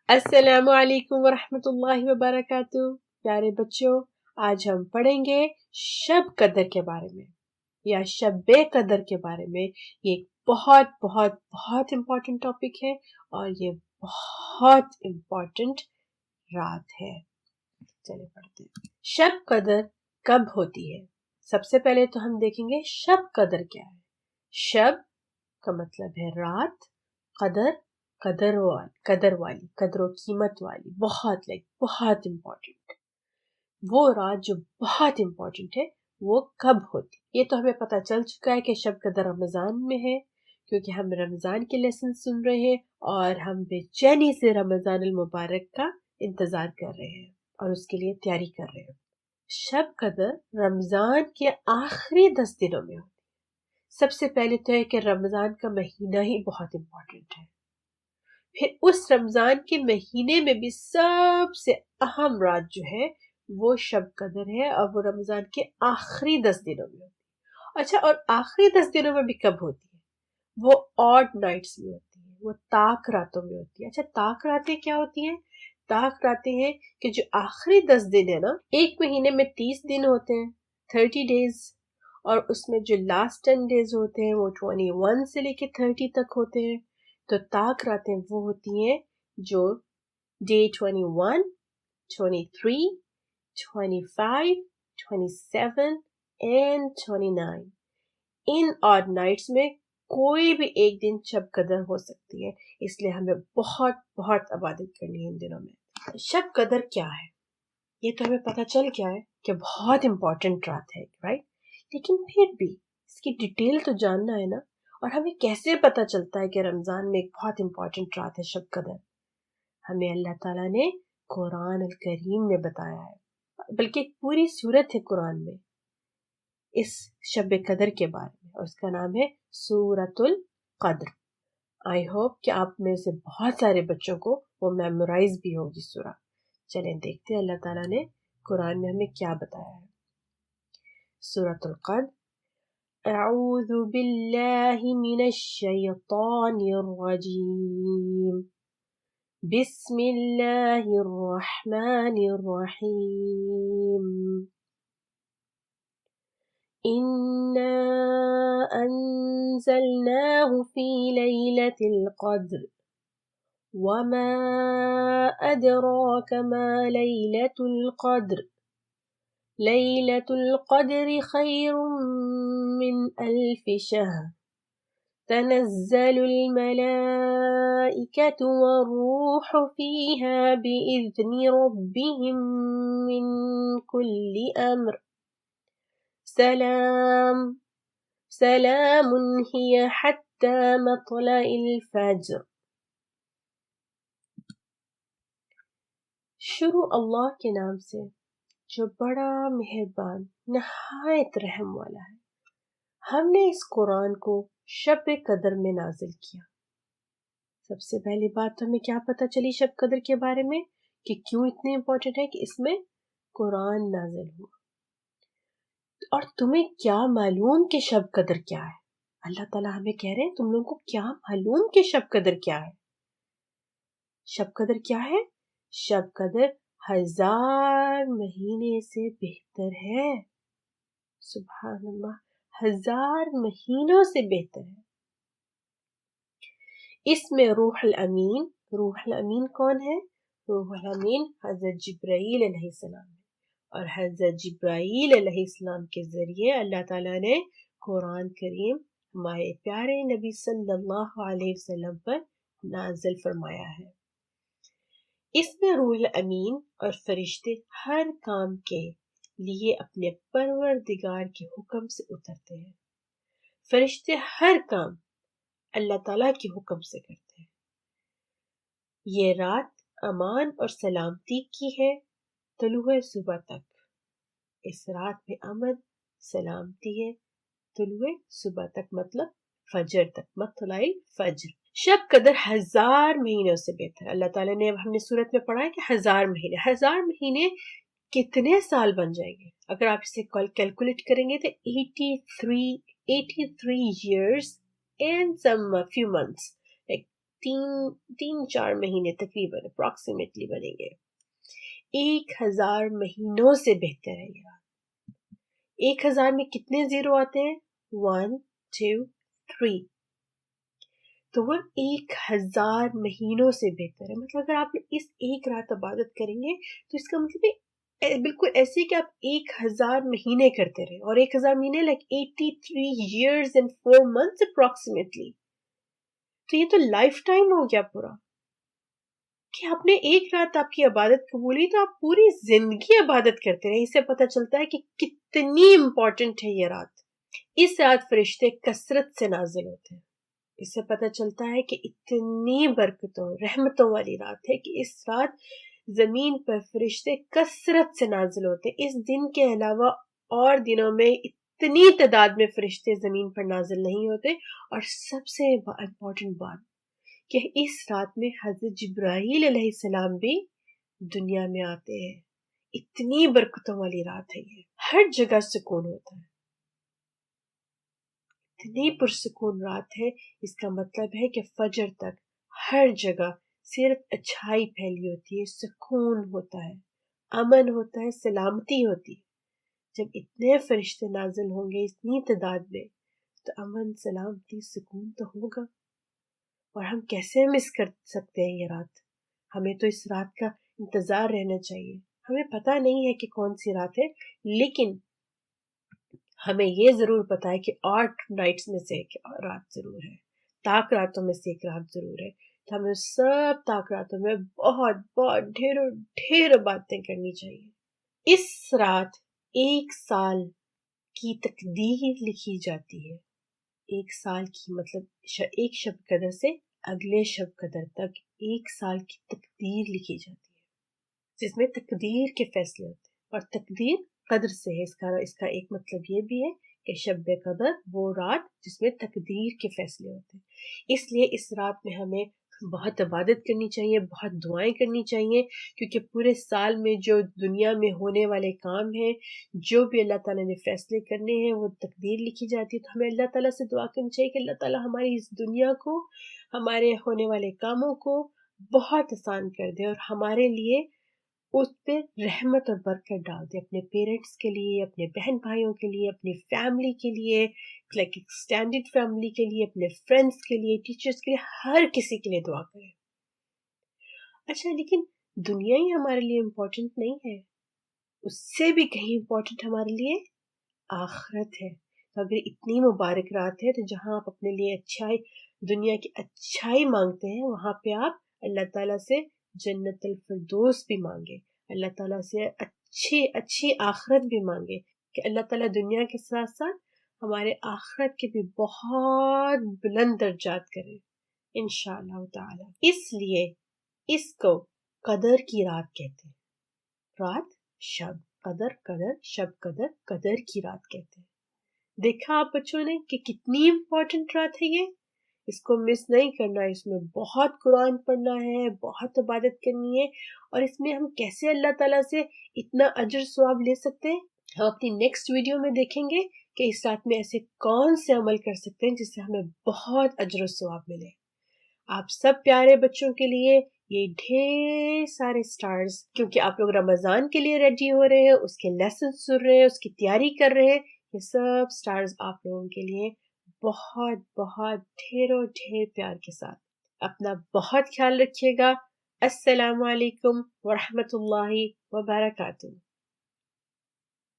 السلام علیکم ورحمۃ اللہ وبرکاتہ. پیارے بچوں، آج ہم پڑھیں گے شب قدر کے بارے میں یا شب قدر کے بارے میں. یہ ایک بہت بہت بہت امپورٹنٹ ٹاپک ہے اور یہ بہت امپورٹنٹ رات ہے. چلے پڑھتے ہیں. شب قدر کب ہوتی ہے؟ سب سے پہلے تو ہم دیکھیں گے شب قدر کیا ہے. شب کا مطلب ہے رات، قدر قدر والی، قدر و قیمت والی، بہت امپورٹنٹ. وہ رات جو بہت امپورٹنٹ ہے وہ کب ہوتی؟ یہ تو ہمیں پتہ چل چکا ہے کہ شب قدر رمضان میں ہے، کیونکہ ہم رمضان کے لیسن سن رہے ہیں اور ہم بے چینی سے رمضان المبارک کا انتظار کر رہے ہیں اور اس کے لیے تیاری کر رہے ہیں. شب قدر رمضان کے آخری 10 دنوں میں ہوتی. سب سے پہلے تو ہے کہ رمضان کا مہینہ ہی بہت امپورٹنٹ ہے. پھر اس رمضان کے مہینے میں بھی سب سے اہم رات جو ہے وہ شب قدر ہے اور وہ رمضان کے آخری 10 دنوں میں ہوتی ہے. اچھا، اور آخری 10 دنوں میں بھی کب ہوتی ہے؟ وہ آڈ نائٹس میں ہوتی ہے، وہ طاق راتوں میں ہوتی ہے. اچھا، طاق راتیں کیا ہوتی ہیں؟ طاق راتیں ہیں کہ جو آخری 10 دن ہے نا، ایک مہینے میں 30 دن ہوتے ہیں، 30 ڈیز، اور اس میں جو لاسٹ 10 ڈیز ہوتے ہیں وہ 21 سے لے کے 30 تک ہوتے ہیں. تو طاق راتیں وہ ہوتی ہیں جو day 21، 23، 25، 27 and 29. In odd nights میں کوئی بھی ایک دن شب قدر ہو سکتی ہے، اس لیے ہمیں بہت بہت عبادت کرنی ہے ان دنوں میں. شب قدر کیا ہے؟ یہ تو ہمیں پتہ چل گیا ہے کہ بہت امپورٹنٹ رات ہے، رائٹ؟ لیکن پھر بھی اس کی ڈیٹیل تو جاننا ہے نا. اور ہمیں کیسے پتہ چلتا ہے کہ رمضان میں ایک بہت امپورٹنٹ رات ہے شب قدر؟ ہمیں اللہ تعالیٰ نے قرآن الکریم میں بتایا ہے، بلکہ ایک پوری سورت ہے قرآن میں اس شب قدر کے بارے میں، اور اس کا نام ہے سورۃ القدر. آئی ہوپ کہ آپ میں سے بہت سارے بچوں کو وہ میمورائز بھی ہوگی سورہ. چلیں دیکھتے ہیں اللہ تعالیٰ نے قرآن میں ہمیں کیا بتایا ہے. سورۃ القدر. اعوذ باللہ من الشیطان الرجیم. بسم اللہ الرحمن الرحیم. إنا أنزلناه في ليلة القدر وما أدراك ما ليلة القدر ليلة القدر خير من 1000 شهر تنزل الملائكة والروح فيها بإذن ربهم من كل أمر سلام هي حتى مطلع الفجر. شروع اللہ کے نام سے جو بڑا مہربان نہایت رحم والا ہے. ہم نے اس قرآن کو شب قدر میں نازل کیا. سب سے پہلی بات تو ہمیں کیا پتہ چلی شب قدر کے بارے میں کہ کیوں اتنے امپورٹنٹ ہے کہ اس میں قرآن نازل ہوا. اور تمہیں کیا معلوم کہ شب قدر کیا ہے؟ اللہ تعالیٰ ہمیں کہہ رہے ہیں تم لوگوں کو کیا معلوم کہ شب قدر کیا ہے؟ شب قدر کیا ہے؟ شب قدر 1000 مہینے سے بہتر ہے. سبحان اللہ، 1000 مہینوں سے بہتر ہے. اس میں روح الامین کون ہے؟ روح الامین حضرت جبرائیل علیہ السلام ہے، اور حضرت جبرائیل علیہ السلام کے ذریعے اللہ تعالیٰ نے قرآن کریم ہمارے پیارے نبی صلی اللہ علیہ وسلم پر نازل فرمایا ہے. اس میں روح الامین اور فرشتے ہر کام کے لیے اپنے پروردگار کے حکم سے اترتے ہیں. فرشتے ہر کام اللہ تعالیٰ کے حکم سے کرتے ہیں. یہ رات امان اور سلامتی کی ہے طلوع صبح تک. اس رات میں امن سلامتی ہے طلوع صبح تک، مطلب فجر تک، مطلع الفجر. شب قدر 1000 مہینوں سے بہتر. اللہ تعالیٰ نے، اب ہم نے سورت میں پڑھا ہے کہ 1000 مہینے کتنے سال بن جائیں گے؟ اگر آپ اسے کیلکولیٹ کریں گے تو 83 years and some few months, like تین چار مہینے تقریباً اپروکسیمیٹلی بنیں گے. 1000 مہینوں سے بہتر ہے یہ رات. 1000 میں کتنے زیرو آتے ہیں؟ 1 2 3. تو وہ 1000 مہینوں سے بہتر ہے. مطلب اگر آپ اس ایک رات عبادت کریں گے تو اس کا مطلب بالکل ایسے ہی کہ آپ 1000 مہینے کرتے رہے. اور 1000 مہینے like 83 years and 4 months approximately. تو یہ تو لائف ٹائم ہو گیا پورا کہ آپ نے ایک رات آپ کی عبادت قبول ہوئی تو آپ پوری زندگی عبادت کرتے رہے. اس سے پتہ چلتا ہے کہ کتنی امپورٹنٹ ہے یہ رات. اس رات فرشتے کثرت سے نازل ہوتے ہیں. اس سے پتہ چلتا ہے کہ اتنی برکتوں رحمتوں والی رات ہے کہ اس رات زمین پر فرشتے کثرت سے نازل ہوتے ہیں. اس دن کے علاوہ اور دنوں میں اتنی تعداد میں فرشتے زمین پر نازل نہیں ہوتے. اور سب سے امپورٹنٹ بات کہ اس رات میں حضرت جبرائیل علیہ السلام بھی دنیا میں آتے ہیں. اتنی برکتوں والی رات ہے یہ. ہر جگہ سکون ہوتا ہے. اتنی پرسکون رات ہے. اس کا مطلب ہے کہ فجر تک ہر جگہ صرف اچھائی پھیلی ہوتی ہے. سکون ہوتا ہے, امن ہوتا ہے, سلامتی ہوتی ہے. جب اتنے فرشتے نازل ہوں گے اتنی تعداد میں تو امن, سلامتی, سکون تو ہوگا. اور ہم کیسے مس کر سکتے ہیں یہ رات؟ ہمیں تو اس رات کا انتظار رہنا چاہیے. ہمیں پتہ نہیں ہے کہ کون سی رات ہے, لیکن ہمیں یہ ضرور پتا ہے کہ 8 نائٹس میں سے ایک رات ضرور ہے, طاق راتوں میں سے ایک رات ضرور ہے. تو ہمیں سب طاق راتوں میں بہت بہت ڈھیر باتیں کرنی چاہیے. اس رات 1 سال کی تقدیر لکھی جاتی ہے. 1 سال کی مطلب ایک شب قدر سے اگلے شب قدر تک 1 سال کی تقدیر لکھی جاتی ہے, جس میں تقدیر کے فیصلے ہوتے ہیں. اور تقدیر قدر سے ہے. اس کا ایک مطلب یہ بھی ہے کہ شب قدر وہ رات جس میں تقدیر کے فیصلے ہوتے ہیں. اس لیے اس رات میں ہمیں بہت عبادت کرنی چاہیے, بہت دعائیں کرنی چاہیے, کیونکہ پورے سال میں جو دنیا میں ہونے والے کام ہیں, جو بھی اللہ تعالیٰ نے فیصلے کرنے ہیں وہ تقدیر لکھی جاتی ہے. تو ہمیں اللہ تعالیٰ سے دعا کرنی چاہیے کہ اللہ تعالیٰ ہماری اس دنیا کو, ہمارے ہونے والے کاموں کو بہت آسان کر دے اور ہمارے لیے اس پہ رحمت اور برکت ڈال دے. اپنے پیرنٹس کے لیے, اپنے بہن بھائیوں کے لیے, اپنی فیملی کے لیے, لائک ایکسٹینڈڈ فیملی کے لیے, اپنے فرینڈس کے لیے, ٹیچرس کے لیے, ہر کسی کے لیے دعا کریں. اچھا, لیکن دنیا ہی ہمارے لیے امپورٹنٹ نہیں ہے, اس سے بھی کہیں امپورٹنٹ ہمارے لیے آخرت ہے. تو اگر اتنی مبارک رات ہے تو جہاں آپ اپنے لیے اچھائی, دنیا کی اچھائی مانگتے ہیں, وہاں پہ آپ اللہ تعالیٰ سے جنت الفردوس بھی مانگے, اللہ تعالیٰ سے اچھی آخرت بھی مانگے کہ اللہ تعالیٰ دنیا کے ساتھ ساتھ ہمارے آخرت کے بھی بہت بلند درجات کرے انشاءاللہ تعالیٰ. اس لیے اس کو قدر کی رات کہتے ہیں. رات, شب, قدر, شب قدر, قدر کی رات کہتے ہیں. دیکھا آپ بچوں نے کہ کتنی امپورٹنٹ رات ہے یہ. اس کو مس نہیں کرنا. اس میں بہت قرآن پڑھنا ہے, بہت عبادت کرنی ہے, اور اس میں ہم کیسے اللہ تعالیٰ سے اتنا اجر ثواب لے سکتے ہیں ہم اپنی نیکسٹ ویڈیو میں دیکھیں گے کہ اس رات میں ایسے کون سے عمل کر سکتے ہیں جس سے ہمیں بہت اجر و ثواب ملے. آپ سب پیارے بچوں کے لیے یہ ڈھیر سارے سٹارز, کیونکہ آپ لوگ رمضان کے لیے ریڈی ہو رہے ہیں, اس کے لیسن سن رہے ہیں, اس کی تیاری کر رہے ہیں, یہ سب سٹارز آپ لوگوں کے لیے بہت بہت ڈھیر پیار کے ساتھ. اپنا بہت خیال رکھیے گا. السلام علیکم ورحمۃ اللہ وبرکاتہ.